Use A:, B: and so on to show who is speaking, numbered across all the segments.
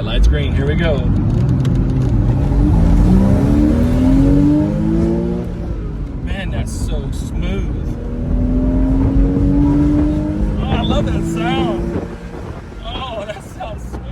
A: Light's green, here we go. Man, that's so smooth. Oh, I love that sound. Oh, that sounds sweet.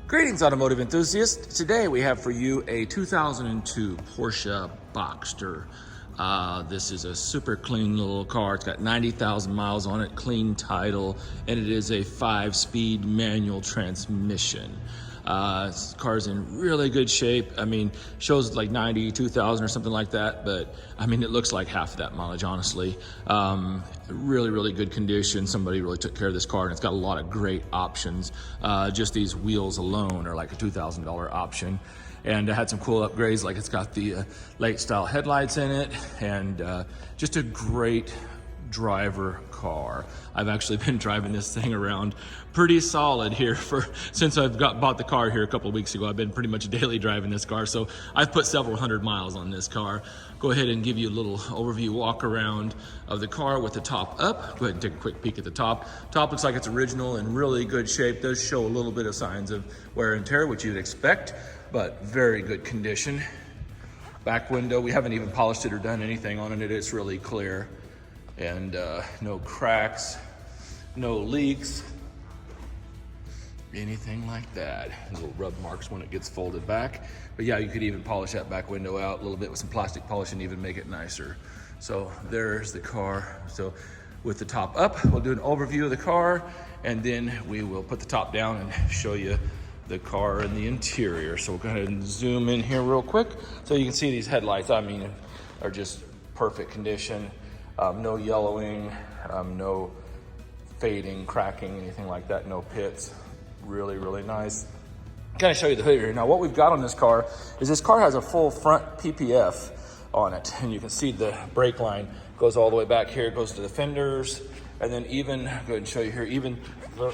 A: Greetings, automotive enthusiasts. Today we have for you a 2002 Porsche Boxster. This is a super clean little car. It's got 90,000 miles on it, clean title, and it is a 5-speed manual transmission. This car's in really good shape. I mean, shows like 92,000 or something like that, but I mean, it looks like half of that mileage, honestly. Really good condition. Somebody really took care of this car, and it's got a lot of great options. Just these wheels alone are like a $2,000 option. And it had some cool upgrades, like it's got the late style headlights in it, and just a great driver car. I've actually been driving this thing around pretty solid here since I've bought the car here a couple of weeks ago. I've been pretty much daily driving this car, so I've put several hundred miles on this car. Go ahead and give you a little overview walk around of the car with the top up. Go ahead and take a quick peek at the top. Top looks like it's original and really good shape. Does show a little bit of signs of wear and tear, which you'd expect, but very good condition. Back window, we haven't even polished it or done anything on it. It's really clear. And no cracks, no leaks, anything like that. Little rub marks when it gets folded back. But yeah, you could even polish that back window out a little bit with some plastic polish and even make it nicer. So there's the car. So with the top up, we'll do an overview of the car, and then we will put the top down and show you the car and the interior. So we'll go ahead and zoom in here real quick so you can see these headlights. I mean, are just perfect condition. No yellowing, no fading, cracking, anything like that, no pits. Really nice. Kind of show you the hood here. Now what we've got on this car is this car has a full front PPF on it, and you can see the brake line goes all the way back here, goes to the fenders, and then even, go ahead and show you here, even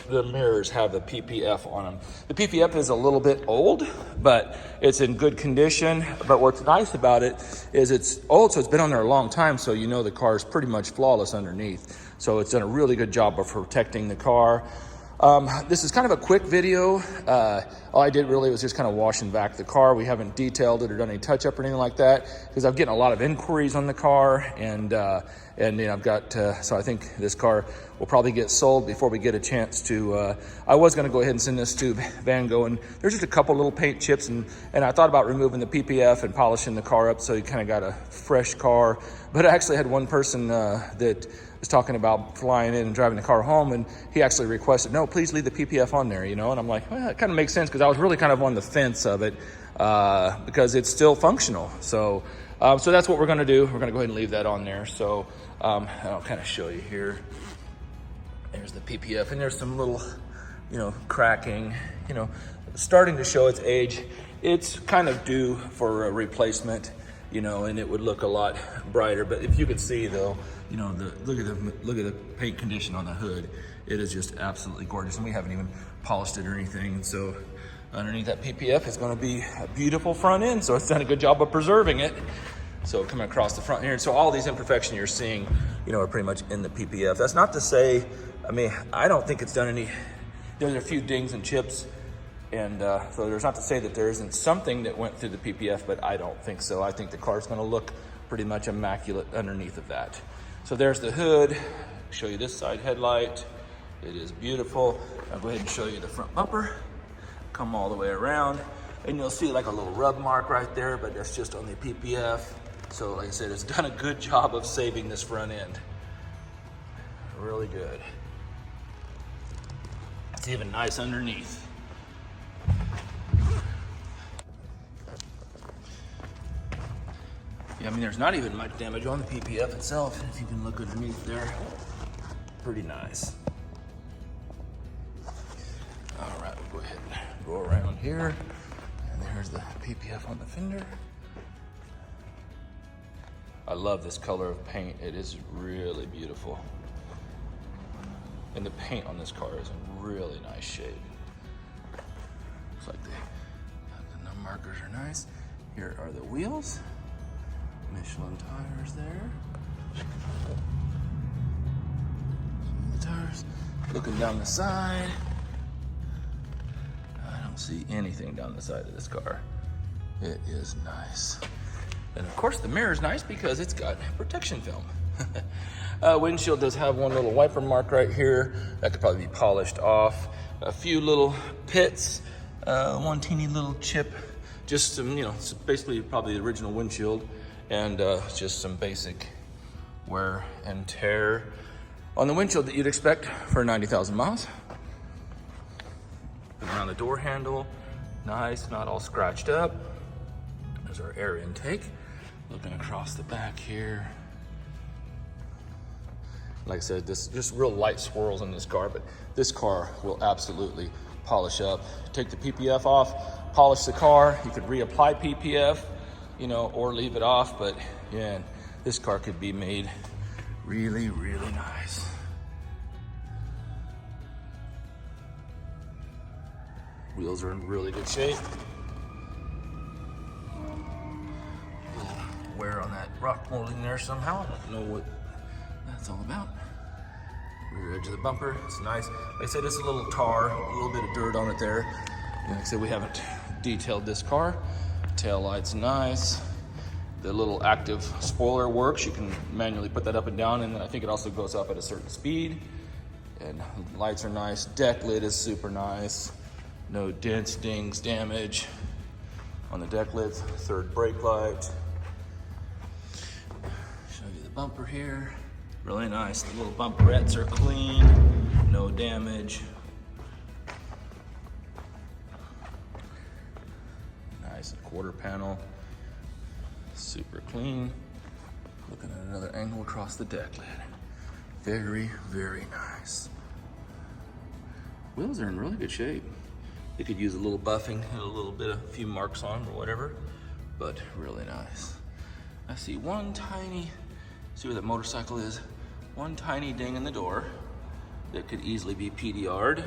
A: the mirrors have the PPF on them. The PPF is a little bit old, but it's in good condition. But what's nice about it is it's old, so it's been on there a long time, so you know the car is pretty much flawless underneath. So it's done a really good job of protecting the car. This is kind of a quick video. All I did really was just kind of wash and vac the car. We haven't detailed it or done any touch up or anything like that, because I'm getting a lot of inquiries on the car, and you know, I've got, so I think this car will probably get sold before we get a chance to, I was gonna go ahead and send this to Van Gogh, and there's just a couple little paint chips, and I thought about removing the PPF and polishing the car up so you kind of got a fresh car. But I actually had one person that was talking about flying in and driving the car home, and he actually requested, no, please leave the PPF on there, you know? And I'm like, well, it kind of makes sense, because I was really kind of on the fence of it, because it's still functional. So that's what we're gonna do. We're gonna go ahead and leave that on there. So I'll kind of show you here. There's the PPF, and there's some little, you know, cracking, you know, starting to show its age. It's kind of due for a replacement. you know, and it would look a lot brighter. But if you could see though, you know, look at the paint condition on the hood. It is just absolutely gorgeous, and we haven't even polished it or anything. And so underneath that PPF is going to be a beautiful front end. So it's done a good job of preserving it. So coming across the front here, and so all these imperfections you're seeing, you know, are pretty much in the PPF. That's not to say, I mean, I don't think it's done any. There's a few dings and chips. And so there's not to say that there isn't something that went through the PPF, but I don't think so. I think the car's gonna look pretty much immaculate underneath of that. So there's the hood. Show you this side headlight. It is beautiful. I'll go ahead and show you the front bumper. Come all the way around, and you'll see like a little rub mark right there, but that's just on the PPF. So like I said, it's done a good job of saving this front end. Really good. It's even nice underneath. I mean, there's not even much damage on the PPF itself. If you can look underneath there, pretty nice. All right, we'll go ahead and go around here. And there's the PPF on the fender. I love this color of paint. It is really beautiful. And the paint on this car is in really nice shape. Looks like the number markers are nice. Here are the wheels. Michelin tires there. The tires. Looking down the side. I don't see anything down the side of this car. It is nice. And of course the mirror is nice because it's got protection film. Windshield does have one little wiper mark right here. That could probably be polished off. A few little pits. One teeny little chip. Just some, you know, basically probably the original windshield. And just some basic wear and tear on the windshield that you'd expect for 90,000 miles. Around the door handle, nice, not all scratched up. There's our air intake. Looking across the back here. Like I said, this just real light swirls in this car, but this car will absolutely polish up. Take the PPF off, polish the car. You could reapply PPF, you know, or leave it off, but yeah, this car could be made really, really nice. Wheels are in really good shape. Wear on that rock molding there somehow. I don't know what that's all about. Rear edge of the bumper, it's nice. Like I said, it's a little tar, a little bit of dirt on it there. And like I said, we haven't detailed this car. Tail light's nice. The little active spoiler works. You can manually put that up and down, and I think it also goes up at a certain speed. And lights are nice. Deck lid is super nice. No dents, dings, damage on the deck lids. Third brake light. Show you the bumper here. Really nice. The little bumperettes are clean. No damage. Nice quarter panel. Super clean. Looking at another angle across the deck lid. Very, very nice. Wheels are in really good shape. They could use a little buffing, a few marks on them or whatever, but really nice. I see one tiny, see where that motorcycle is? One tiny ding in the door that could easily be PDR'd.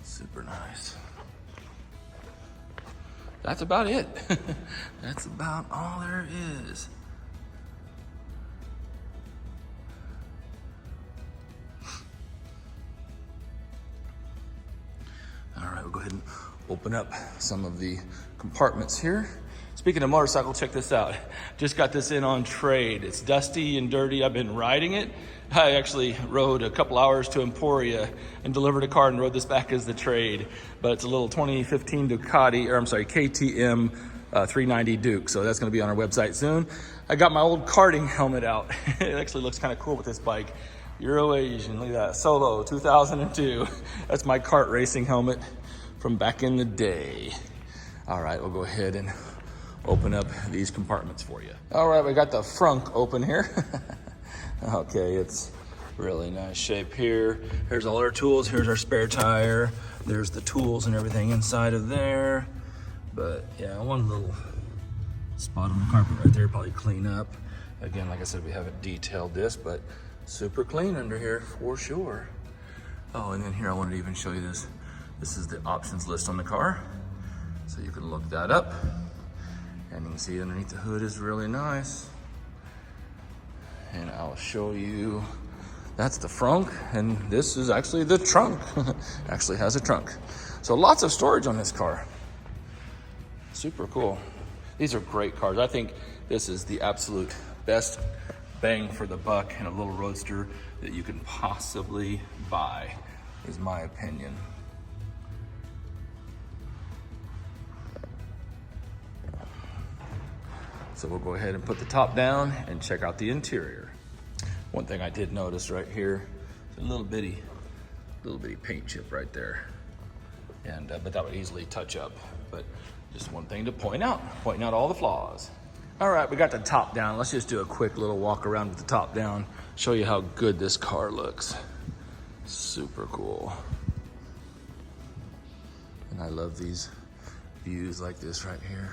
A: Super nice. That's about it. That's about all there is. All right, we'll go ahead and open up some of the compartments here. Speaking of motorcycle, check this out. Just got this in on trade. It's dusty and dirty. I've been riding it. I actually rode a couple hours to Emporia and delivered a car and rode this back as the trade. But it's a little 2015 KTM 390 Duke. So that's gonna be on our website soon. I got my old karting helmet out. It actually looks kind of cool with this bike. Euro Asian, look at that, Solo 2002. That's my kart racing helmet from back in the day. All right, we'll go ahead and open up these compartments for you. All right, we got the frunk open here. Okay, it's Really nice shape here. Here's all our tools. Here's our spare tire. There's the tools and everything inside of there. But yeah, one little spot on the carpet right there, probably clean up. Again, like I said, we haven't detailed this, but super clean under here for sure. Oh, and then here I wanted to even show you this. This is the options list on the car. So you can look that up. And you can see underneath the hood is really nice. And I'll show you, that's the frunk, and this is actually the trunk. Actually has a trunk. So lots of storage on this car. Super cool. These are great cars. I think this is the absolute best bang for the buck in a little roadster that you can possibly buy, is my opinion. So we'll go ahead and put the top down and check out the interior. One thing I did notice right here, a little bitty paint chip right there. And but that would easily touch up. But just one thing to pointing out all the flaws. All right, we got the top down. Let's just do a quick little walk around with the top down, show you how good this car looks. Super cool. And I love these views like this right here.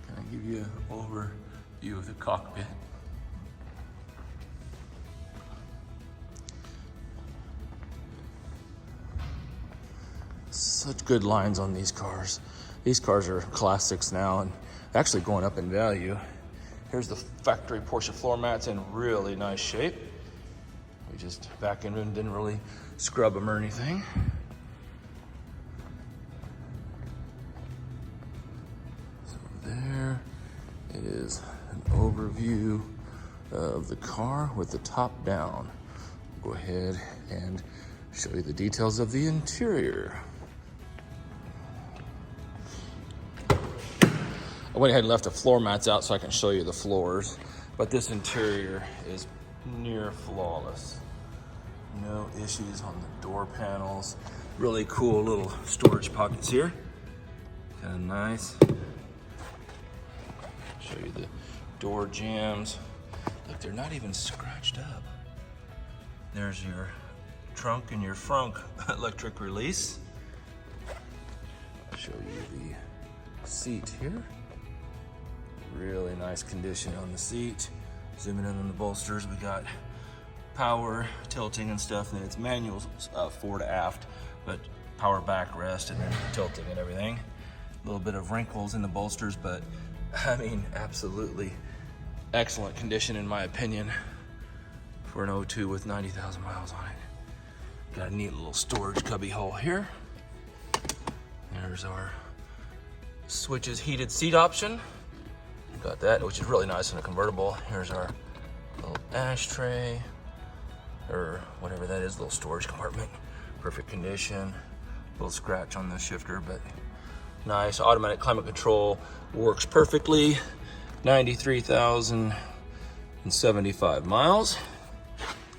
A: Can I give you an overview of the cockpit? Such good lines on these cars. These cars are classics now and actually going up in value. Here's the factory Porsche floor mats in really nice shape. We just vacuumed them, didn't really scrub them or anything. So there it is, an overview of the car with the top down. Go ahead and show you the details of the interior. I went ahead and left the floor mats out so I can show you the floors, but this interior is near flawless. No issues on the door panels. Really cool little storage pockets here. Kind of nice. Show you the door jambs. Look, they're not even scratched up. There's your trunk and your frunk electric release. I'll show you the seat here. Really nice condition on the seat. Zooming in on the bolsters, we got power tilting and stuff, and it's manual fore to aft, but power backrest and then tilting and everything. A little bit of wrinkles in the bolsters, but I mean, absolutely excellent condition in my opinion for an 02 with 90,000 miles on it. Got a neat little storage cubby hole here. There's our switches heated seat option. Got that, which is really nice in a convertible. Here's our little ashtray, or whatever that is, little storage compartment. Perfect condition. Little scratch on the shifter, but nice. Automatic climate control works perfectly. 93,075 miles.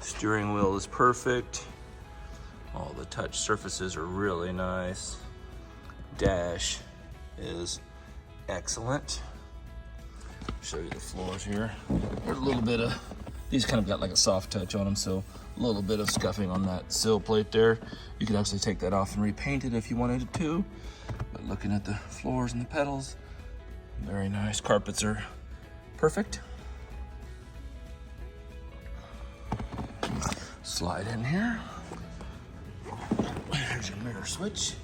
A: Steering wheel is perfect. All the touch surfaces are really nice. Dash is excellent. Show you the floors here. There's a little bit of, these kind of got like a soft touch on them, so a little bit of scuffing on that sill plate there. You could actually take that off and repaint it if you wanted to. But looking at the floors and the pedals, very nice. Carpets are perfect. Slide in here. There's your mirror switch.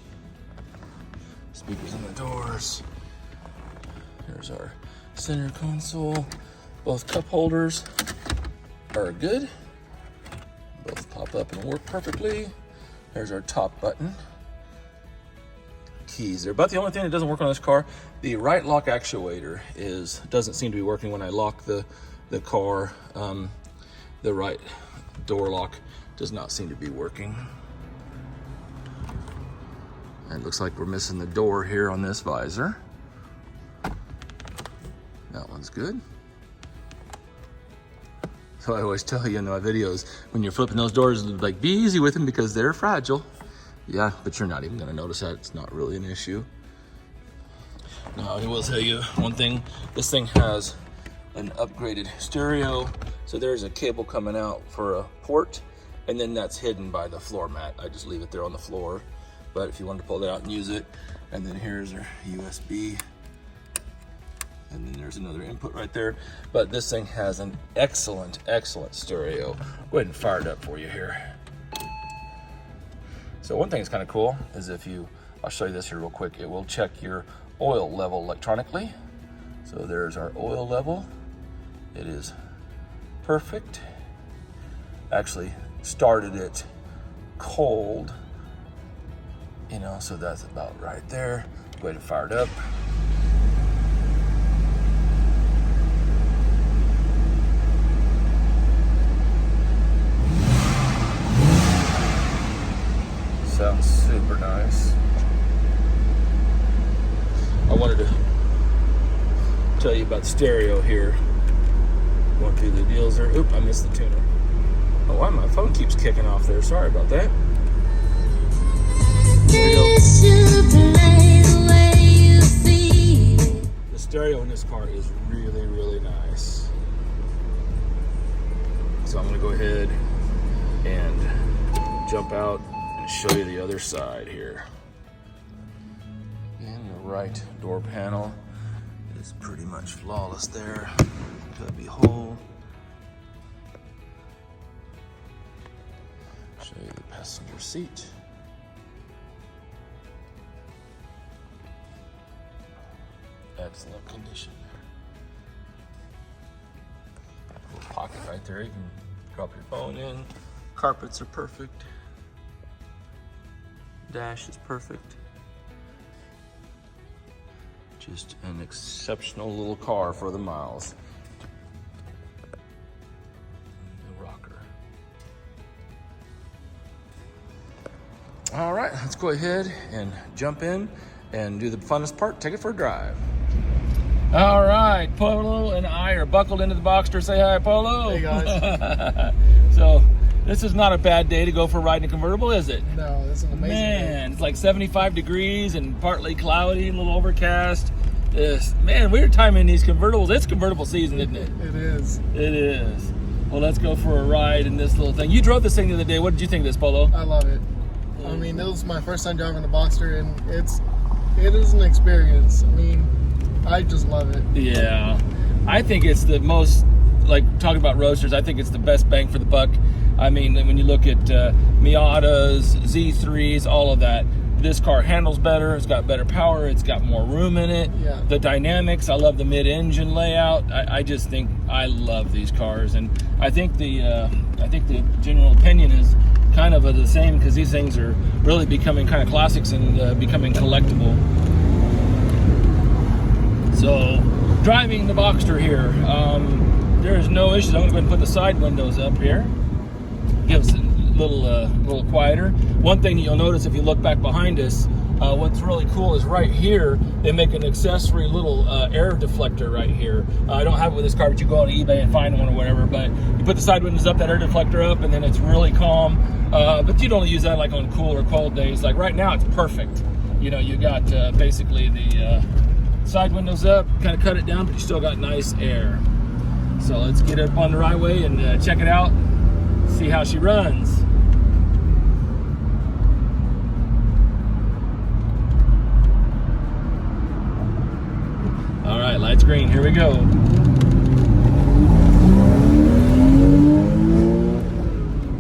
A: Speakers in the doors. Here's our center console. Both cup holders are good. Both pop up and work perfectly. There's our top button. Keys there. But the only thing that doesn't work on this car, the right lock actuator doesn't seem to be working when I lock the car. The right door lock does not seem to be working. And it looks like we're missing the door here on this visor. That one's good. So I always tell you in my videos, when you're flipping those doors, like, be easy with them because they're fragile. Yeah, but you're not even gonna notice that. It's not really an issue. Now, I will tell you one thing. This thing has an upgraded stereo. So there's a cable coming out for a port, and then that's hidden by the floor mat. I just leave it there on the floor. But if you wanted to pull it out and use it, and then here's our USB, and then there's another input right there. But this thing has an excellent, excellent stereo. Go ahead and fire it up for you here. So one thing that's kind of cool is if you, I'll show you this here real quick, it will check your oil level electronically. So there's our oil level. It is perfect. Actually started it cold, you know, so that's about right there. Go ahead and fire it up. Sounds super nice. I wanted to tell you about stereo here. Going through the deals there. Oop, I missed the tuner. Oh, why my phone keeps kicking off there. Sorry about that. The stereo in this car is really, really nice. So I'm gonna go ahead and jump out and show you the other side here. And the right door panel is pretty much flawless there. Cubby hole. Show you the passenger seat. Excellent condition. A little pocket right there. You can drop your phone in. Carpets are perfect. Dash is perfect. Just an exceptional little car for the miles. The rocker. All right, let's go ahead and jump in and do the funnest part, take it for a drive. All right, Polo and I are buckled into the Boxster. Say hi, Polo.
B: Hey, guys.
A: So, this is not a bad day to go for a ride in a convertible, is it?
B: No, this is an amazing day.
A: It's like 75 degrees and partly cloudy, a little overcast. Man, we're timing these convertibles. It's convertible season, isn't it?
B: It is.
A: It is. Well, let's go for a ride in this little thing. You drove this thing the other day. What did you think of this, Polo?
B: I love it. I mean, it was my first time driving the Boxster, and it is an experience. I mean, I just love it.
A: Yeah. I think it's the most, like talking about roadsters, I think it's the best bang for the buck. I mean, when you look at Miatas, Z3s, all of that, this car handles better, it's got better power, it's got more room in it.
B: Yeah.
A: The dynamics, I love the mid-engine layout. I just think I love these cars, and I think the general opinion is kind of the same, because these things are really becoming kind of classics and becoming collectible. So, driving the Boxster here, there is no issues. I'm going to go ahead and put the side windows up here. Gives it a little quieter. One thing that you'll notice if you look back behind us, what's really cool is right here, they make an accessory little air deflector right here. I don't have it with this car, but you go on eBay and find one or whatever, but you put the side windows up, that air deflector up, and then it's really calm. But you'd only use that like on cool or cold days. Like right now, it's perfect. You know, you got basically the side windows up, kind of cut it down, but you still got nice air. So let's get up on the highway and check it out, see how she runs. All right, lights green, here we go.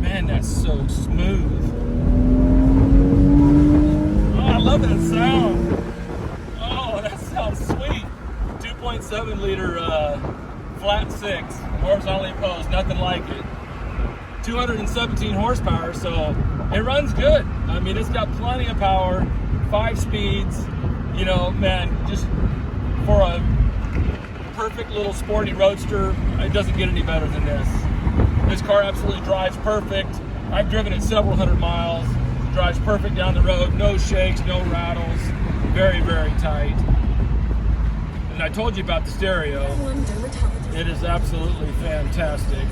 A: Man, that's so smooth. Oh, I love that sound. Oh, that sounds sweet. 2.7 liter flat six, horizontally opposed, nothing like it. 217 horsepower, so it runs good. I mean, it's got plenty of power, 5 speeds, you know, man, just for a perfect little sporty roadster, it doesn't get any better than this. This car absolutely drives perfect. I've driven it several hundred miles. It drives perfect down the road, no shakes, no rattles, very, very tight. And I told you about the stereo. It is absolutely fantastic.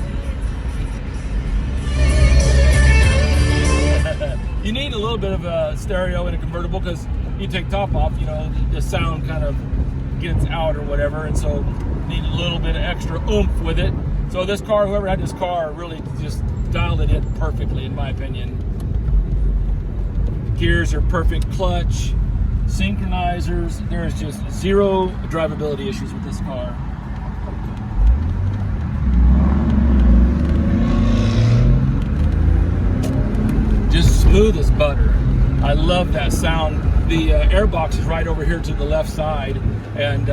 A: You need a little bit of a stereo in a convertible because you take top off, you know, the sound kind of
C: gets out or whatever, and so need a little bit of extra oomph with it. So this car, whoever had this car, really just dialed it in perfectly, in my opinion. Gears are perfect, clutch, synchronizers. There's just zero drivability issues with this car. Just smooth as butter. I love that sound. The air box is right over here to the left side, and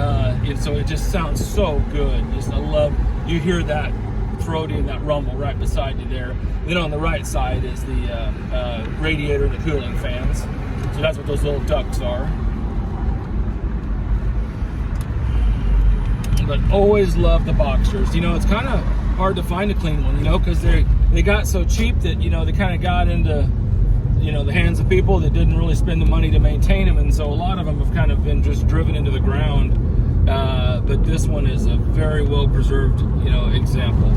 C: so it just sounds so good. I love, you hear that throaty and that rumble right beside you there. Then on the right side is the radiator and the cooling fans. So that's what those little ducts are. But always love the Boxsters. You know, it's kind of hard to find a clean one, you know, because they got so cheap that, you know, they kind of got into, you know, the hands of people that didn't really spend the money to maintain them, and so a lot of them have kind of been just driven into the ground. But this one is a very well preserved, you know, example.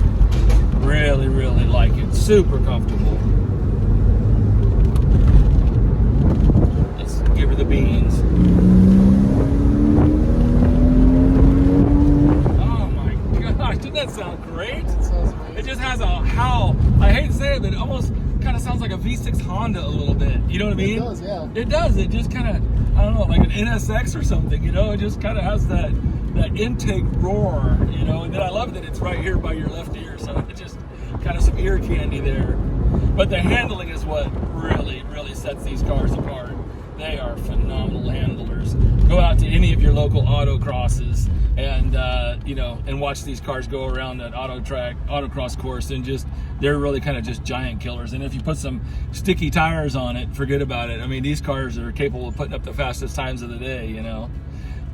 C: Really, really like it. Super comfortable. Let's give her the beans. Oh my gosh, didn't that sound great?
B: It sounds amazing.
C: It just has a howl. I hate to say it, but it almost kind of sounds like a V6 Honda a little bit. You know what I mean?
B: It does, yeah.
C: It does. It just kind of, I don't know, like an NSX or something, you know? It just kind of has that intake roar, you know? And then I love that it's right here by your left ear, so it just kind of some ear candy there. But the handling is what really, really sets these cars apart. They are phenomenal handlers. Go out to any of your local autocrosses and you know, and watch these cars go around that autocross course, and just, they're really kind of just giant killers. And if you put some sticky tires on it, forget about it. I mean, these cars are capable of putting up the fastest times of the day, you know.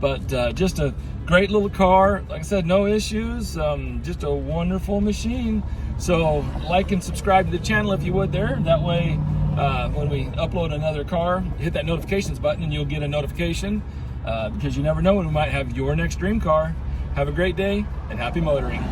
C: But just a great little car. Like I said, no issues. Just a wonderful machine. So like and subscribe to the channel if you would there. That way, when we upload another car, hit that notifications button and you'll get a notification, because you never know when we might have your next dream car. Have a great day and happy motoring.